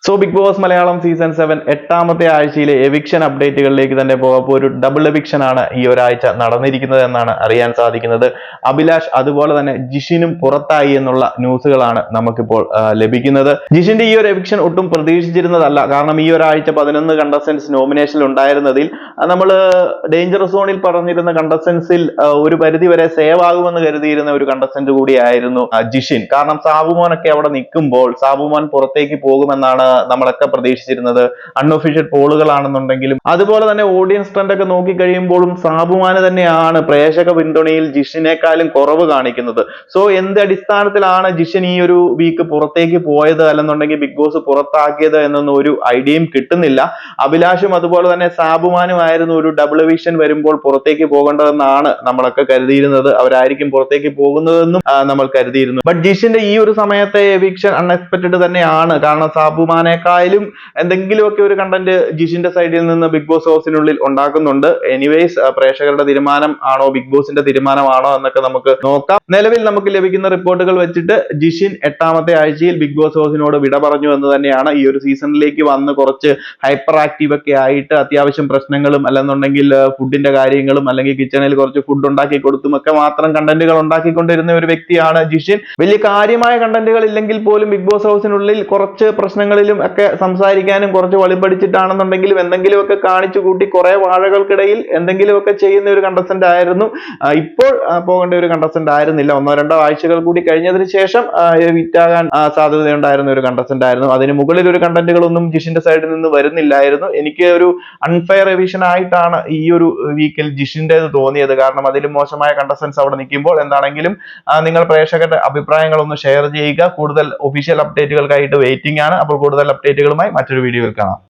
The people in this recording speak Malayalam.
So Bigg Boss Malayalam season 7 എട്ടാമത്തെ ആഴ്ചയിലെ എവിക്ഷൻ അപ്ഡേറ്റുകളിലേക്ക് തന്നെ പോകാം. അപ്പോൾ ഒരു ഡബിൾ എവിക്ഷൻ ആണ് ഈ ഒരാഴ്ച നടന്നിരിക്കുന്നത് എന്നാണ് അറിയാൻ സാധിക്കുന്നത്. അഭിലാഷ് അതുപോലെ തന്നെ ജിഷിനും പുറത്തായി എന്നുള്ള ന്യൂസുകളാണ് നമുക്കിപ്പോൾ ലഭിക്കുന്നത്. ജിഷിന്റെ ഈ ഒരു എവിക്ഷൻ ഒട്ടും പ്രതീക്ഷിച്ചിരുന്നതല്ല. കാരണം ഈ ഒരാഴ്ച 11 കണ്ടസ്റ്റൻസ് നോമിനേഷനിൽ ഉണ്ടായിരുന്നതിൽ നമ്മൾ ഡേഞ്ചർ സോണിൽ പറഞ്ഞിരുന്ന കണ്ടസ്റ്റൻസിൽ ഒരു പരിധി വരെ സേവ് ആകുമെന്ന് കരുതിയിരുന്ന ഒരു കണ്ടസ്റ്റന്റ് കൂടിയായിരുന്നു ജിഷിൻ. കാരണം സാബുമോനൊക്കെ അവിടെ നിൽക്കുമ്പോൾ സാബുമോൻ പുറത്തേക്ക് പോകുമെന്നാണ് നമ്മളൊക്കെ പ്രതീക്ഷിച്ചിരുന്നത്. അൺഒഫീഷ്യൽ പോളുകളാണെന്നുണ്ടെങ്കിലും അതുപോലെ തന്നെ ഓഡിയൻസ് ട്രെൻഡ് ഒക്കെ നോക്കി കഴിയുമ്പോഴും സാബുമാന് തന്നെയാണ് പ്രേക്ഷക പിന്തുണയിൽ ജിഷിനേക്കാളും കുറവ് കാണിക്കുന്നത്. സോ എന്ത് അടിസ്ഥാനത്തിലാണ് ജിഷൻ ഈ ഒരു വീക്ക് പുറത്തേക്ക് പോയത് അല്ലെന്നുണ്ടെങ്കിൽ ബിഗ് ബോസ് പുറത്താക്കിയത് എന്നൊന്നും ഒരു ഐഡിയയും കിട്ടുന്നില്ല. അഭിലാഷും അതുപോലെ തന്നെ സാബുമാനുമായിരുന്നു ഒരു ഡബിൾ എവിക്ഷൻ വരുമ്പോൾ പുറത്തേക്ക് പോകേണ്ടതെന്നാണ് നമ്മളൊക്കെ കരുതിയിരുന്നത്. അവരായിരിക്കും പുറത്തേക്ക് പോകുന്നതെന്നും നമ്മൾ കരുതിയിരുന്നു. ബട്ട് ജിഷിന്റെ ഈ ഒരു സമയത്തെ എവിക്ഷൻ അൺഎക്സ്പെക്ടഡ് തന്നെയാണ്. കാരണം സാബുമാനേക്കാളും എന്തെങ്കിലുമൊക്കെ ഒരു കണ്ടന്റ് ജിഷിന്റെ സൈഡിൽ നിന്ന് ബിഗ് ബോസ് ഹൗസിനുള്ളിൽ ഉണ്ടാക്കുന്നുണ്ട്. എനിവേസ് പ്രേക്ഷകരുടെ തീരുമാനം ആണോ ബിഗ് ബോസിന്റെ തീരുമാനമാണോ എന്നൊക്കെ നമുക്ക് നോക്കാം. നിലവിൽ നമുക്ക് ലഭിക്കുന്ന റിപ്പോർട്ടുകൾ വെച്ചിട്ട് ജിഷിൻ എട്ടാമത്തെ ആഴ്ചയിൽ ബിഗ് ബോസ് ഹൗസിനോട് വിട പറഞ്ഞു എന്ന് തന്നെയാണ്. ഈ ഒരു സീസണിലേക്ക് വന്ന് കുറച്ച് ഹൈപ്പർ ആക്റ്റീവ് ഒക്കെ ആയിട്ട് അത്യാവശ്യം പ്രശ്നങ്ങളും അല്ലെന്നുണ്ടെങ്കിൽ ഫുഡിന്റെ കാര്യങ്ങളും അല്ലെങ്കിൽ കിച്ചണിൽ കുറച്ച് ഫുഡ് ഉണ്ടാക്കി കൊടുത്തും ഒക്കെ മാത്രം കണ്ടന്റുകൾ ഉണ്ടാക്കിക്കൊണ്ടിരുന്ന ഒരു വ്യക്തിയാണ് ജിഷിൻ. വലിയ കാര്യമായ കണ്ടന്റുകൾ ഇല്ലെങ്കിൽ പോലും ബിഗ് ബോസ് ഹൗസിനുള്ളിൽ കുറച്ച് പ്രശ്നങ്ങളിലും ഒക്കെ സംസാരിക്കാനും കുറച്ച് വളിപടിച്ചിട്ടാണെന്നുണ്ടെങ്കിലും എന്തെങ്കിലുമൊക്കെ കാണിച്ചു കൂട്ടി കുറെ വാഴകൾക്കിടയിൽ എന്തെങ്കിലുമൊക്കെ ചെയ്യുന്ന ഒരു കണ്ടസ്റ്റന്റ് ആയിരുന്നു. ഇപ്പോൾ പോകേണ്ട ഒരു കണ്ടസ്റ്റന്റ് ആയിരുന്നില്ല. 1-2 ആഴ്ചകൾ കൂടി കഴിഞ്ഞതിന് ശേഷം വിറ്റാകാൻ സാധ്യതയുണ്ടായിരുന്ന ഒരു കണ്ടസ്റ്റന്റ് ആയിരുന്നു. അതിന് മുകളിൽ ഒരു കണ്ടന്റുകളൊന്നും ജിഷിന്റെ സൈഡിൽ നിന്ന് വരുന്നില്ലായിരുന്നു. എനിക്ക് ഒരു അൺഫെയർ എവിഷൻ ആയിട്ടാണ് ഈ ഒരു വീക്കിൽ ജിഷിന്റേത് തോന്നിയത്. കാരണം അതിലും മോശമായ കണ്ടസ്റ്റൻസ് അവിടെ നിൽക്കുമ്പോൾ എന്താണെങ്കിലും നിങ്ങൾ പ്രേക്ഷകരുടെ അഭിപ്രായങ്ങൾ ഒന്ന് ഷെയർ ചെയ്യുക. കൂടുതൽ ഒഫീഷ്യൽ അപ്ഡേറ്റുകൾക്കായിട്ട് വെയിറ്റിംഗ് ആണ്. അപ്പോൾ കൂടുതൽ അപ്ഡേറ്റുകളുമായി മറ്റൊരു വീഡിയോയിൽ കാണാം.